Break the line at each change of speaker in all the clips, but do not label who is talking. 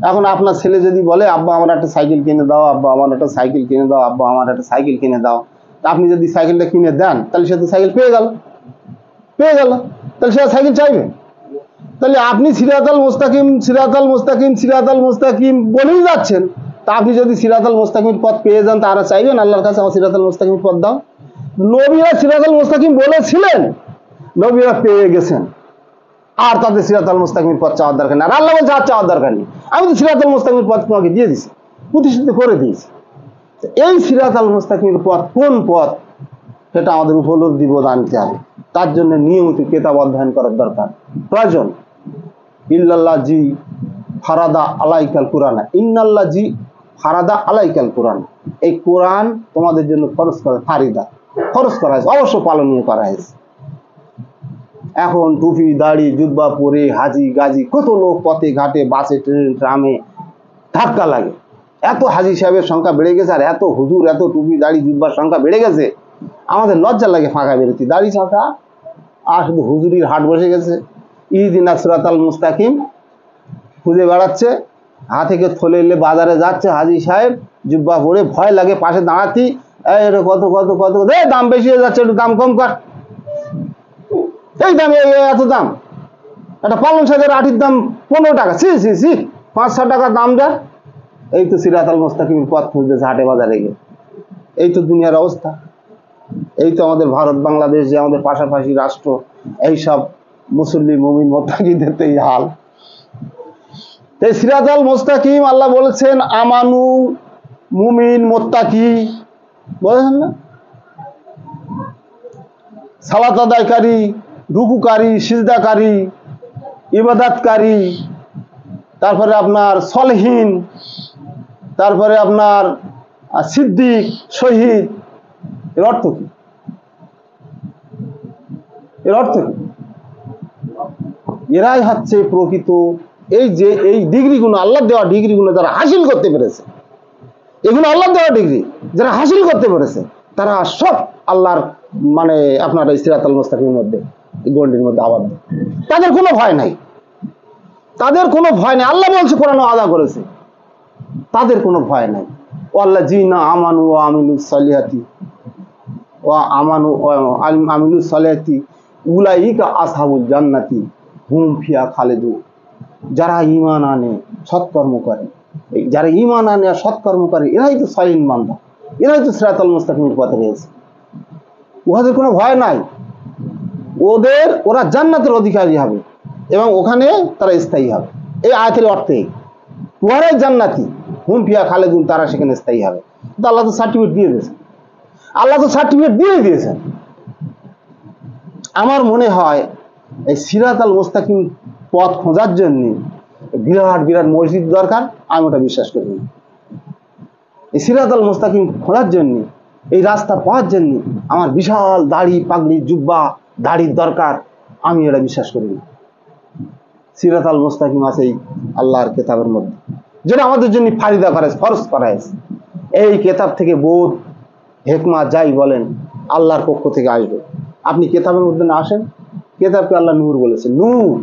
এখন আপনার ছেলে যদি বলে আব্বা আমার একটা সাইকেল কিনে দাও, আব্বা আমার একটা সাইকেল কিনে দাও, আব্বা আমার একটা সাইকেল কিনে দাও, তা আপনি যদি সাইকেলটা কিনে দেন তাহলে সে তো সাইকেল পেয়ে গেল, তাহলে সে সাইকেল চাইবে। তাহলে আপনি সিরাতাল মুস্তাকিম সিরাতাল মুস্তাকিম সিরাতাল মুস্তাকিম বলেই যাচ্ছেন, তা আপনি যদি সিরাতাল মুস্তাকিমের পথ পেয়ে যান তারা চাইবেন আল্লাহর কাছে আমার সিরাতাল মুস্তাকিমের পথ দাও? নবীরা সিরাতাল মুস্তাকিম বলেছিলেন, নবীরা পেয়ে গেছেন, আর তাদের সিরাতাল মুস্তাকিমের পথ চাওয়ার দরকার নেই। আর আল্লাহ বলছে আর চাওয়ার দরকার নেই, আমি তো সিরাতাল মুস্তাকিমের পথ তোমাকে দিয়ে দিছি, প্রতিষ্ঠিত করে দিয়েছি। এই সিরাতাল মুস্তাকিমের পথ কোন পথ সেটা আমাদের উপলব্ধি বোধ আনতে হবে। তার জন্য নিয়মিত কিতাব অধ্যয়ন করার দরকার, প্রয়োজন। ইল্লাল্লাহ জি ফারাদা আলাইকাল কুরআন, ইন্নাল্লাহ জি ফারাদা আলাইকাল কুরআন, এই কোরআন তোমাদের জন্য ফরজ করা, ফারিদা ফরজ করা হয়েছে, অবশ্য পালনীয় করা হয়েছে। এখন টুপি দাড়ি জুব্বা পরে হাজি গাজি কত লোক পথে ঘাটে বাসে ট্রেনে ট্রামে ধাক্কা লাগে। এত হাজি সাহেবের সংখ্যা বেড়ে গেছে, আর এত হুজুর এত টুপি দাড়ি জুব্বার সংখ্যা বেড়ে গেছে, আমাদের লজ্জা লাগে ফাঁকা বেরোতে, দাড়ি ছাঁচা আর শুধু হুজুরির হাট বসে গেছে। ইহদিনা সিরাতাল মুস্তাকিম খুঁজে বেড়াচ্ছে, হাতে থেকে থলে এলে বাজারে যাচ্ছে হাজি সাহেব জুব্বা পরে, ভয় লাগে পাশে দাঁড়াতি, এটা কত কত কত দাম বেশি হয়ে যাচ্ছে, একটু দাম কম কর, এই দাম এত দাম, একটা পালং শাকের আটির দাম 15 টাকা, সি 5-6 টাকা দাম দেয়। এই তো সিরাতাল মুস্তাকিমের পথ খুঁজতেছে হাটে বাজারে গিয়ে। এই তো দুনিয়ার অবস্থা, এই তো আমাদের ভারত বাংলাদেশ যে আমাদের পাশাপাশি রাষ্ট্র, এইসব মুসল্লি মুমিন মুত্তাকিদের তো এই হাল। এই সিরাতাল মুস্তাকিম আল্লাহ বলেছেন আমানু মুমিন মুত্তাকি, বলেছেন না? সালাত আদায়কারী, রুকুকারী, সিজদাকারী, ইবাদতকারী, তারপরে আপনার সলেহীন, তারপরে আপনার সিদ্দিক, শহীদ, এর অর্থ কি? এর অর্থ কি? এরাই হচ্ছে প্রকৃত এই যে এই ডিগ্রিগুলো আল্লাহ দেওয়া ডিগ্রিগুলো যারা হাসিল করতে পেরেছে, এগুলো আল্লাহ দেওয়া ডিগ্রি যারা হাসিল করতে পেরেছে, তারা সব আল্লাহর মানে আপনার এই সিরাতাল মুস্তাকিমের মধ্যে গণ্ডির মধ্যে আবদ্ধ। তাদের কোনো ভয় নাই, তাদের কোনো ভয় নেই। আল্লাহ বলছে কোরআন আদা করেছে, তাদের কোনো ভয় নাই। আল্লাহ জিনা আমানু ও আমিলুস সালিহাতি ও আমানু আমিলুস সালিহাতি উলাইকা আসহাবুল জান্নাতি হুম ফিহা খালিদুন। যারা ঈমান আনে সৎকর্ম করে, যারা ঈমান আনে আর সৎকর্ম করে, এরাই তো সলিহিন বান্দা, এরাই তো সিরাতাল মুস্তাকিমের পথে রয়েছে। উহাদের কোনো ভয় নাই, ওরা জান্নাতের অধিকারী হবে এবং ওখানে তারা স্থায়ী হবে। এই আয়াতের অর্থে উহারাই জান্নাতি হুম ফিহা খালিদুন, তারা সেখানে স্থায়ী হবে। তো আল্লাহ তো সার্টিফিকেট দিয়ে দিয়েছেন, আল্লাহ তো সার্টিফিকেট দিয়ে দিয়েছেন। আমার মনে হয় এই সিরাতাল মুস্তাকিম পথ খোঁজার জন্য বিরাট বিরাট মসজিদ দরকার, আমি ওটা বিশ্বাস করি না। এই সিরাতাল মুস্তাকিম খোঁজার জন্য, এই রাস্তা পাওয়ার জন্য আমার বিশাল দাড়ি পাগড়ি জুব্বা দাড়ির দরকার, আমি এটা বিশ্বাস করি না। সিরাতাল মুস্তাকিম আছে এই আল্লাহর কেতাবের মধ্যে, যেটা আমাদের জন্য ফারিদা করা হয়েছে, ফরজ করা হয়েছে। এই কেতাব থেকে বোধ হেকমা যাই বলেন আল্লাহর পক্ষ থেকে আসবে। আপনি কেতাবের মধ্যে না আসেন, কেতাবকে আল্লাহ নূর বলেছেন, নূর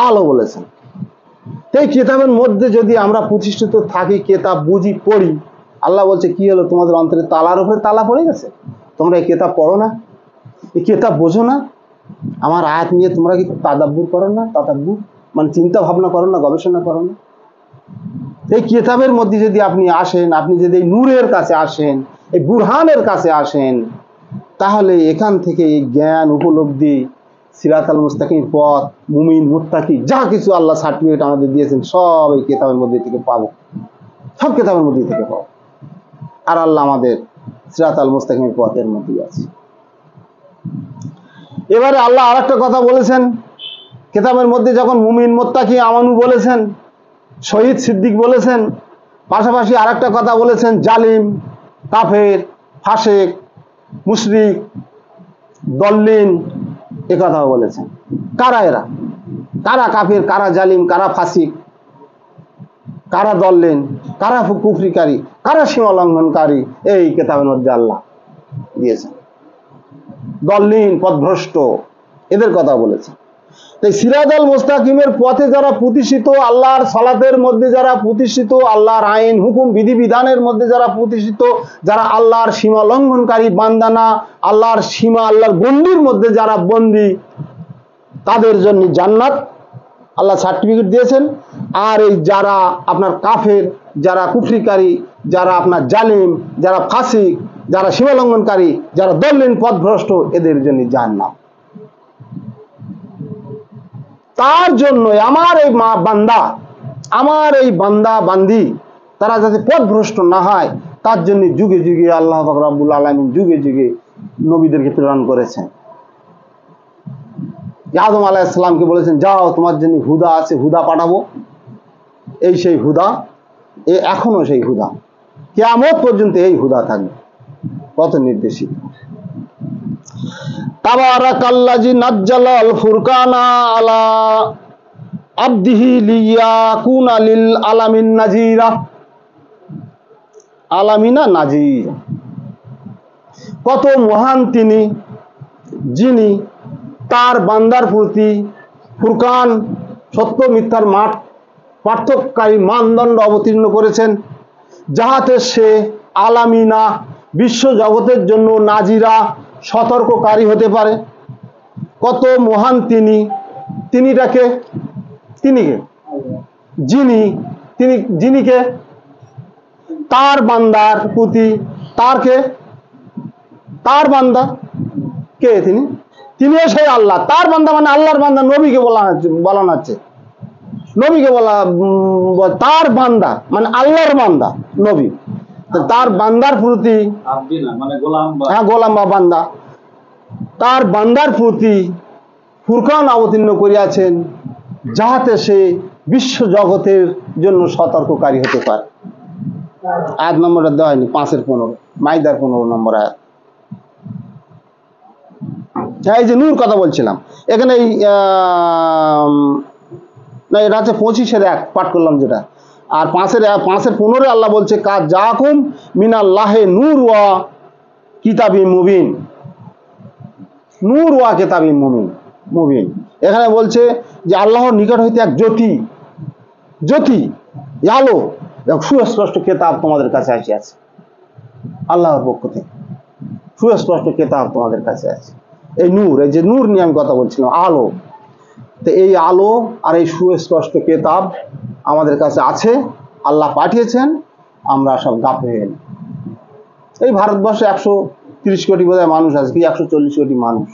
আলো বলেছেন। এই কেতাবের মধ্যে যদি আমরা প্রতিষ্ঠিত থাকি, কেতাব বুঝি পড়ি, আল্লাহ বলছে কি হলো তোমাদের অন্তরে তালার উপরে তালা পড়ে গেছে, তোমরা এই কেতাব পড়ো না, এই কেতাব বোঝো না, আমার আয়াত নিয়ে তোমরা কি তাদাব্বুর করো না, তাদাব্বুর মানে চিন্তা ভাবনা করো না, গবেষণা করো না। এই কেতাবের মধ্যে যদি আপনি আসেন, আপনি যদি এই নূরের কাছে আসেন, এই বুরহানের কাছে আসেন, তাহলে এখান থেকে এই জ্ঞান উপলব্ধি সিরাতাল মুস্তাকিম পথ মুমিন মুত্তাকি যা কিছু আল্লাহ সার্টিফিকেট আমাদের দিয়েছেন সব এই কেতাবের মধ্যে থেকে পাবো, সব কেতাবের মধ্যে থেকে পাবো। আর আল্লাহ আমাদের সিরাতাল মুস্তাকিমের পথের মধ্যেই আছে। এবারে আল্লাহ আর একটা কথা বলেছেন কেতাবের মধ্যে, যখন মুমিন মুত্তাকি আমানু বলেছেন, শহীদ সিদ্দিক বলেছেন, পাশাপাশি আর একটা কথা বলেছেন জালিম কাফের ফাসেক মুশরিক দল্লিন, এ কথাও বলেছেন। কারা এরা? কারা কাফের, কারা জালিম, কারা ফাসিক, কারা দল্লিন, কারা কুফরিকারী, কারা সীমা লঙ্ঘনকারী, এই কেতাবের মধ্যে আল্লাহ দিয়েছেন। দল্লিন পথভ্রষ্ট এদের কথা বলেছেন। তাই সিরাজাল মুস্তাকিমের পথে যারা প্রতিষ্ঠিত, আল্লাহর সালাতের মধ্যে যারা প্রতিষ্ঠিত, আল্লাহর আইন হুকুম বিধিবিধানের মধ্যে যারা প্রতিষ্ঠিত, যারা আল্লাহর সীমা লঙ্ঘনকারী বান্দানা, আল্লাহর সীমা আল্লাহর বন্দির মধ্যে যারা বন্দী, তাদের জন্য জান্নাত আল্লাহ সার্টিফিকেট দিয়েছেন। আর এই যারা আপনার কাফের, যারা কুফরিকারী, যারা আপনার জালিম, যারা ফাসিক, যারা সীমা লঙ্ঘনকারী, যারা দলিল পথভ্রষ্ট, এদের জন্য জান্নাত। তার জন্য আমার এই আমার এই বান্দা বান্দি তারা যাতে পথভ্রষ্ট না হয়, তার জন্য যুগে যুগে আল্লাহ পাক রব্বুল আলামিন যুগে যুগে নবীদেরকে প্রেরণ করেছেন। আদম আলাইহিস সালামকে বলেছেন, যাও তোমার জন্য হুদা আছে, হুদা পাঠাবো। এই সেই হুদা, এখনো সেই হুদা, কিয়ামত পর্যন্ত এই হুদা থাকবে। কত নির্দেশিত। তাবারাকাল্লাযী নাজ্জালাল ফুরকানা আলা আবদিহি লিয়াকুনা লিল আলামিন নাযীরা। আলামিনা নাযীর, কত মহান তিনি, যিনি তার বান্দার প্রতি ফুরকান, সত্য মিথ্যার পার্থক্যকারী মানদণ্ড অবতীর্ণ করেছেন, যাহাতে সে আলামিনা বিশ্ব জগতের জন্য নাজিরা সতর্ককারী হতে পারে। কত মহান তিনি, তিনিটাকে তিনিকে যিনিকে তার বান্দার প্রতি, তার বান্দা কে, তিনিও সেই আল্লাহ। তার বান্দা মানে আল্লাহর বান্দা, নবীকে বলা হচ্ছে, নবীকে বলা, তার বান্দা মানে আল্লাহর বান্দা নবী। তার বান্দার প্রতি, হ্যাঁ গোলাম বা বান্দা, তার বান্দার প্রতি ফুরকান অবতীর্ণ করিয়াছেন, যাহাতে সে বিশ্ব জগতের জন্য সতর্ককারী হতে পারে। আয়াত নম্বরটা দেওয়া হয়নি, 5-15, মাইদার 15 নম্বর আয়াত। এই যে নূর কথা বলছিলাম, এখানে এটা হচ্ছে 25-1 পাঠ করলাম যেটা। আর 5-15 আল্লাহ বলছে, কাজ জাকুম মিনাল্লাহে নূর ওয়া কিতাবিম মুবিন। নূর ওয়া কিতাবিম মুবিন, এখানে বলছে যে আল্লাহর নিকট হইতে এক জ্যোতি, আলো, সুস্পষ্ট কেতাব তোমাদের কাছে আসিয়াছে। আল্লাহর পক্ষ থেকে সুস্পষ্ট কেতাব তোমাদের কাছে আছে। এই নূর, এই যে নূর নিয়ে আমি কথা বলছিলাম, আলো, তো এই আলো আর এই সুস্পষ্ট কেতাব আমাদের কাছে আছে, আল্লাহ পাঠিয়েছেন। আমরা সব গাফেল। এই ভারতবর্ষে 130 কোটি বোধহয় মানুষ আছে, কি 140 কোটি মানুষ।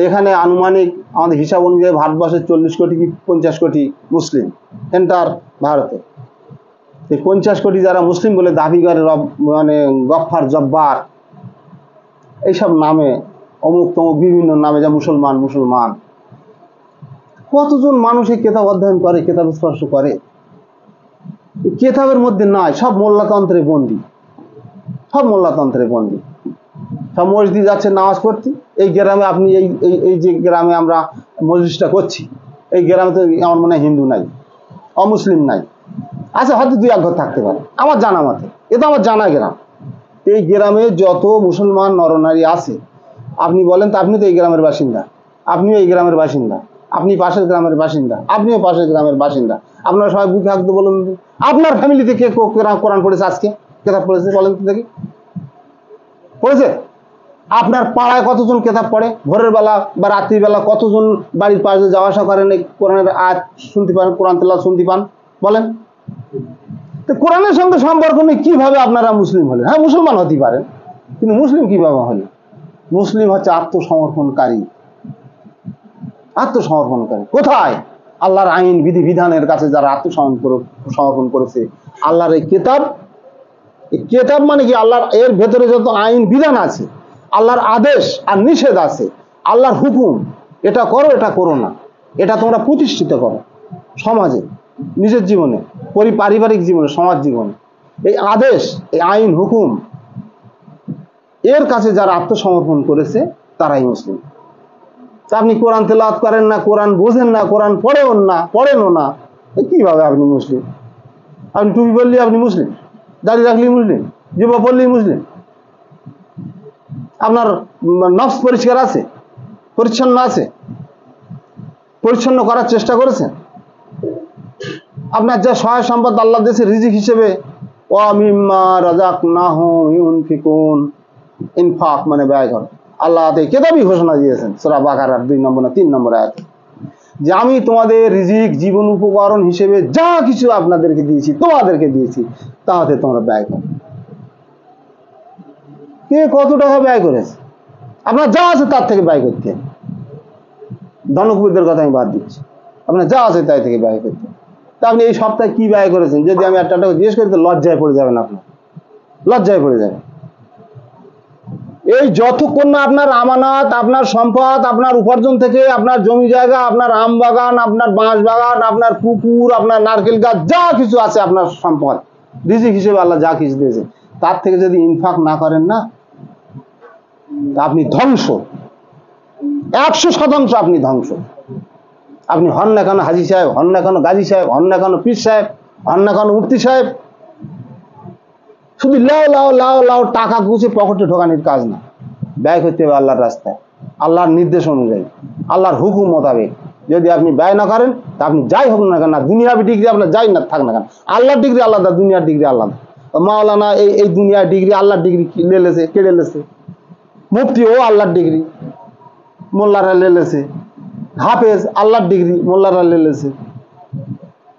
এখানে আনুমানিক আমাদের হিসাব অনুযায়ী ভারতবর্ষে 40 কোটি কি 50 কোটি মুসলিম এন্টার ভারতে। এই 50 কোটি যারা মুসলিম বলে দাবি করে, মানে গফফার, জব্বার, এইসব নামে, অমুক তমুক বিভিন্ন নামে, যা মুসলমান, কতজন মানুষ এই কেতাব অধ্যয়ন করে, কেতাব স্পর্শ করে? কেতাবের মধ্যে নাই, সব মোল্লাতন্ত্রে বন্দী, সব মসজিদ যাচ্ছে নামাজ পড়তে। এই গ্রামে আপনি এই যে গ্রামে আমরা মসজিদটা করছি, এই গ্রামে তো আমার মনে হয় হিন্দু নাই, অমুসলিম নাই, আচ্ছা হয়তো 2-1 ঘর থাকতে পারে আমার জানা মতে, এ তো আমার জানা গ্রাম। এই গ্রামে যত মুসলমান নরনারী আছে, আপনি বলেন তো, আপনি তো এই গ্রামের বাসিন্দা, আপনিও এই গ্রামের বাসিন্দা, আপনি পাশের গ্রামের বাসিন্দা, আপনিও পাশের গ্রামের বাসিন্দা। আপনারা সবাই বুকে হাত দিয়ে বলুন, আপনার ফ্যামিলিতে কে কোরআন পড়েছে, আজকে কেতাব পড়েছে, বলেন তো দেখি, পড়েছে? আপনার পাড়ায় কতজন কেতাব পড়ে? ভোরের বেলা বা রাত্রিবেলা কতজন বাড়ির পাশে যাওয়া আসা করেন, এই কোরআনের আয়াত শুনতে পান, কোরআন তেলাওয়াত শুনতে পান, বলেন? তো কোরআনের সঙ্গে সম্পর্ক নেই, কিভাবে আপনারা মুসলিম হলেন? হ্যাঁ, মুসলমান হতে পারেন, কিন্তু মুসলিম কিভাবে হলেন? মুসলিম হচ্ছে আত্মসমর্পণকারী। কোথায়? আল্লাহর আইন বিধিবিধানের কাছে যারা আত্মসমর্পণ করেছে, আল্লাহর এই কেতাব মানে কি? আল্লাহর এর ভেতরে যত আইন বিধান আছে, আল্লাহর আদেশ আর নিষেধ আছে, আল্লাহর হুকুম, এটা করো, এটা করো না, এটা তোমরা প্রতিষ্ঠিত করো সমাজে, নিজের জীবনে, পারিবারিক জীবনে, সমাজ জীবনে। এই আদেশ, এই আইন হুকুম, এর কাছে যারা আত্মসমর্পণ করেছে তারাই মুসলিম। তা আপনি কোরআন তেলাওয়াত করেন না, কোরআন বোঝেন না, কোরআন পড়েনও না, কিভাবে আপনি মুসলিম? আপনি টুপি পরলে আপনি মুসলিম, দাড়ি রাখলেই মুসলিম, জিহ্বা পড়লেই মুসলিম, আপনার নফস পরিষ্কার আছে, পরিচ্ছন্ন আছে, পরিচ্ছন্ন করার চেষ্টা করেছেন? আপনার যা সহায় সম্পদ আল্লাহ দেশে রিজিক হিসেবে ওয়া মিম্মা রাযাকনাহুম ইউনফিকুন, ইনফাক মানে ব্যয় করা। আল্লাহ কেতাবই ঘোষণা দিয়েছেন সূরা বাকারার 2 নম্বর না 3 নম্বর আয়াতে, যে আমি তোমাদের রিজিক জীবন উপকরণ হিসেবে যা কিছু আপনাদেরকে দিয়েছি, তোমাদেরকে দিয়েছি, তাতে তোমরা ব্যয় করো। কে কত টাকা ব্যয় করেছে? আপনার যা আছে তার থেকে ব্যয় করতে। ধনকুবেরদের কথা আমি বাদ দিচ্ছি, আপনার যা আছে তাই থেকে ব্যয় করতে। তা আপনি এই সপ্তাহে কি ব্যয় করেছেন যদি আমি একটা টাকা জিজ্ঞেস করি তো লজ্জায় পড়ে যাবেন, আপনার লজ্জায় পড়ে যাবেন। এই যতক্ষণ না আপনার আমানত, আপনার সম্পদ, আপনার উপার্জন থেকে আপনার জমি জায়গা, আপনার আম বাগান, আপনার বাঁশ বাগান, আপনার পুকুর, আপনার নারকেল গাছ, যা কিছু আছে আপনার সম্পদ রিজিক হিসেবে আল্লাহ যা কিছু দিয়েছে, তার থেকে যদি ইনফাক না করেন না, আপনি ধ্বংস, 100% আপনি ধ্বংস। আপনি হন না কেন হাজি সাহেব, হন না কেন গাজী সাহেব, হন না কেন পীর সাহেব, হন না কেন মুফতি সাহেব, শুধু লাও লাও লাও লাও টাকা গুছে পকেটে ঢোকানোর কাজ না। ব্যয় করতে হবে আল্লাহর রাস্তায়, আল্লাহর নির্দেশ অনুযায়ী, আল্লাহর হুকুম মোতাবেক। যদি আপনি ব্যয় না করেন তা আপনি যাই হোক না কেন, দুনিয়াবি ডিগ্রি আপনার যাই না থাক না কেন, আল্লাহর ডিগ্রি আলাদা, দুনিয়ার ডিগ্রি আলাদা। মাওলানা এই দুনিয়ার ডিগ্রি আল্লাহর ডিগ্রি লেলেছে, কেড়ে লেছে। মুফতি ও আল্লাহর ডিগ্রি, মোল্লারা লেলেছে। হাফেজ আল্লাহর ডিগ্রি, মোল্লারা লেলেছে।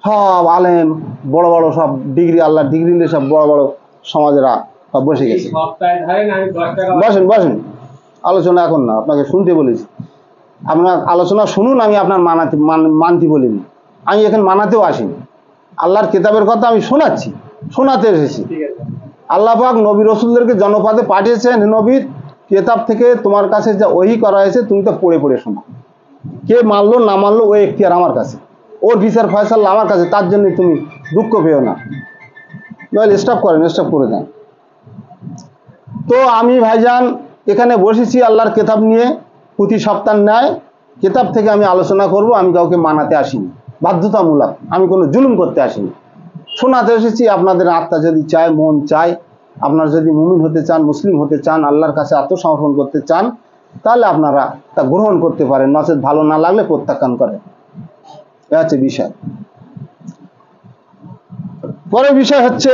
সব আলেম বড় বড় সব ডিগ্রি, আল্লাহর ডিগ্রি নিয়ে সব বড় বড় সমাজেরা সব বসে গেছে। বসেন বসেন, আলোচনা এখন না, আপনাকে শুনতে বলেছি। আপনার আলোচনা শুনুন, আমি আপনার মানতে বলিনি, আমি এখানে মানাতেও আসিনি। আল্লাহর কিতাবের কথা আমি শোনাচ্ছি, শোনাতে এসেছি। আল্লাহ পাক নবী রসুলদেরকে জনপদে পাঠিয়েছেন, নবীর কিতাব থেকে তোমার কাছে যা ওহী করা হয়েছে তুমি তো পড়ে পড়ে শোনো। কে মানলো না মানলো ও এখতিয়ার আমার কাছে, ওর বিচার ফয়সালা আমার কাছে, তার জন্য তুমি দুঃখ পেও না। নইলে স্টপ করেন, স্টপ করে দেন। তো আমি ভাইজান এখানে বসেছি আল্লাহর কিতাব নিয়ে, প্রতি সপ্তাহ ন্যায় কিতাব থেকে আমি আলোচনা করব। আমি কাউকে মানাতে আসিনি, বাধ্যতামূলক, আমি কোনো জুলুম করতে আসিনি, শোনাতে এসেছি। আপনাদের আত্মা যদি চায়, মন চায়, আপনারা যদি মুমিন হতে চান, মুসলিম হতে চান, আল্লাহর কাছে আত্মসমর্পণ করতে চান, তাহলে আপনারা তা গ্রহণ করতে পারেন, নচেত ভালো না লাগলে প্রত্যাখ্যান করেন। এ হচ্ছে বিষয়। পরের বিষয় হচ্ছে,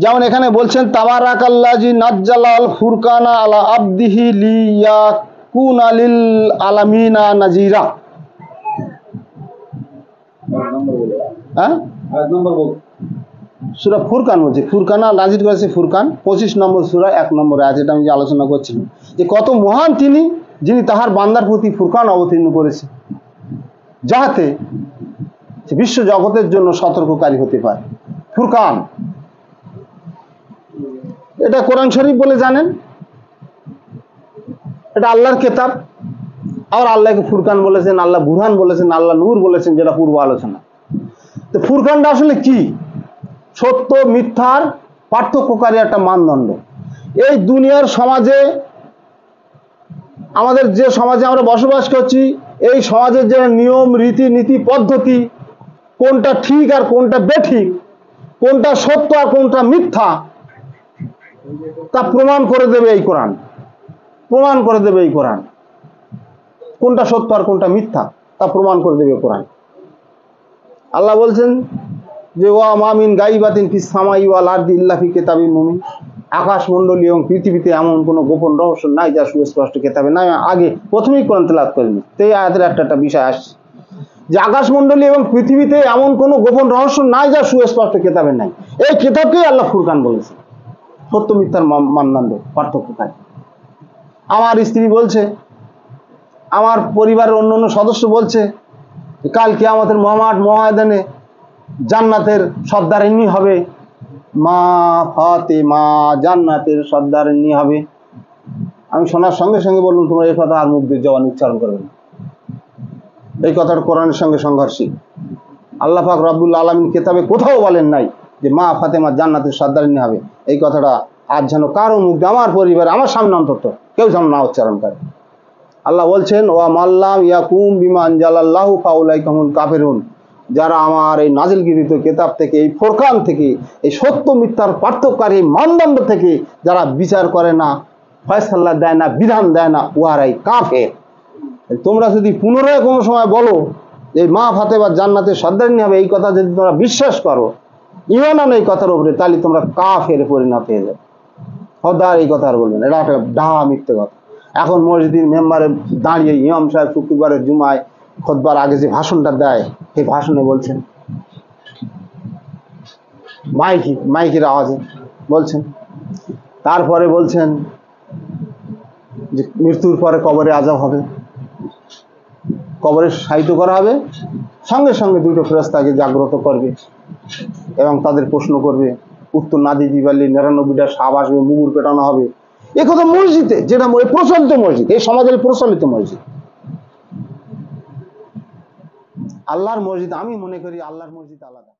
যেমন এখানে বলছেন তাবারাকাল্লাযী নাজ্জালাল ফুরকানা আলা আবদিহি লিয়াকুনা লিল আলামিনা নাযীরা। হ্যাঁ, সূরা ফুরকান বলছে, ফুরকানা নাযিল করেছে ফুরকান, 25 নম্বর সূরা 1 নম্বর আয়াত। এটা আমি যে আলোচনা করছিলাম, যে কত মহান তিনি, যিনি তাহার বান্দার প্রতি ফুরকান অবতীর্ণ করেছে, যাহাতে বিশ্ব জগতের জন্য সতর্ককারী হতে পারে। ফুরকান এটা কোরআন শরীফ বলে জানেন, এটা আল্লাহর কিতাব। আবার আল্লাহকে ফুরকান বলেছেন, আল্লাহ বুরহান বলেছেন, আল্লাহ নূর বলেছেন, যেটা পূর্ব আলোচনা। তো ফুরকানটা আসলে কি? সত্য মিথ্যার পার্থক্যকারী একটা মানদণ্ড। এই দুনিয়ার সমাজে, আমাদের যে সমাজে আমরা বসবাস করছি, এই সমাজের যে নিয়ম রীতিনীতি পদ্ধতি, কোনটা ঠিক আর কোনটা বেঠিক, কোনটা সত্য আর কোনটা মিথ্যা, তা প্রমাণ করে দেবে এই কোরআন, প্রমাণ করে দেবে এই কোরআন। কোনটা সত্য আর কোনটা মিথ্যা তা প্রমাণ করে দেবে কোরআন। আল্লাহ বলছেন যে ওয়া মা মিন গায়বাতিন ফিস সামাই ওয়াল আরদি ইল্লা ফি কিতাবিন মুবিন। আকাশমণ্ডলী এবং পৃথিবীতে এমন কোনো গোপন রহস্য নাই যা সুস্পষ্ট কিতাবে নাই। আগে প্রথমেই কোরআন তেলাওয়াত করিনি, তো এই আয়াতের একটা বিষয় আসছে যে আকাশমণ্ডলী এবং পৃথিবীতে এমন কোনো গোপন রহস্য নাই যা সুস্পষ্ট কিতাবে নাই। এই কিতাবকেই আল্লাহ ফুরকান বলেছে, সত্য মিথ্যার মানদণ্ড পার্থক্যকারী। আমার স্ত্রী বলছে, আমার পরিবারের অন্য অন্য সদস্য বলছে, কাল কিয়ামতের ময়দানে জান্নাতের সর্দারিনী হবে, মা ফাতেমা জান্নাতের সর্দারিনী হবে। আমি শোনার সঙ্গে সঙ্গে বললাম, তোমরা এই কথা আর মুখ দিয়ে জবান উচ্চারণ করবে না, এই কথাটা কোরআনের সঙ্গে সংঘর্ষী। আল্লাহ পাক রব্বুল আলামিন কিতাবে কোথাও বলেন নাই যে মা ফাতেমা জান্নাতের সর্দারিনী হবে। এই কথাটা আজ যেন কারো মুখ দিয়ে, আমার পরিবার, আমার সামনে অন্তত কেউ যেন না উচ্চারণ করে। আল্লাহ বলছেন ওয়া মাল্লাম ইয়াকুম বিমা আনজালাল্লাহু ফাউলাইকা হুমুল কাফিরুন। যারা আমার এই নাজিলকৃত কিতাব থেকে, এই ফুরকান থেকে, এই সত্য মিথ্যার পার্থক্যকারী মানদণ্ড থেকে যারা বিচার করে না, ফয়সালা দেয় না, বিধান দেয় না, উহারাই কাফের। তোমরা যদি পুনরায় কোনো সময় বলো এই মা ফাতেমা জান্নাতের সর্দারিনী হবে, এই কথা যদি তোমরা বিশ্বাস করো, ইমান আনো এই কথার উপরে, তাহলে তোমরা কাফের পরিণত হয়ে যাবে। খবরদার এই কথা আর বলবেন, এটা একটা ডাহা মিথ্যে কথা। এখন মসজিদের মেম্বারে দাঁড়িয়ে ইমাম সাহেব শুক্রবারের জুমায় খুতবার আগে যে ভাষণটা দেয়, সেই ভাষণে বলছেন, মাইকের আওয়াজে বলছেন, তারপরে বলছেন যে মৃত্যুর পরে কবরে আযাব হবে, কবরে শায়িত করা হবে, সঙ্গে সঙ্গে দুটো ফেরেশতাকে জাগ্রত করবে এবং তাদের প্রশ্ন করবে, উত্তর না দিতে পারলে 99টা সাপ আসবে, মুগুর পেটানো হবে। এ কথা মসজিদে, যেটা প্রচলিত মসজিদ, এই সমাজের প্রচলিত মসজিদ। আল্লাহর মসজিদ, আমি মনে করি আল্লাহর মসজিদ আলাদা।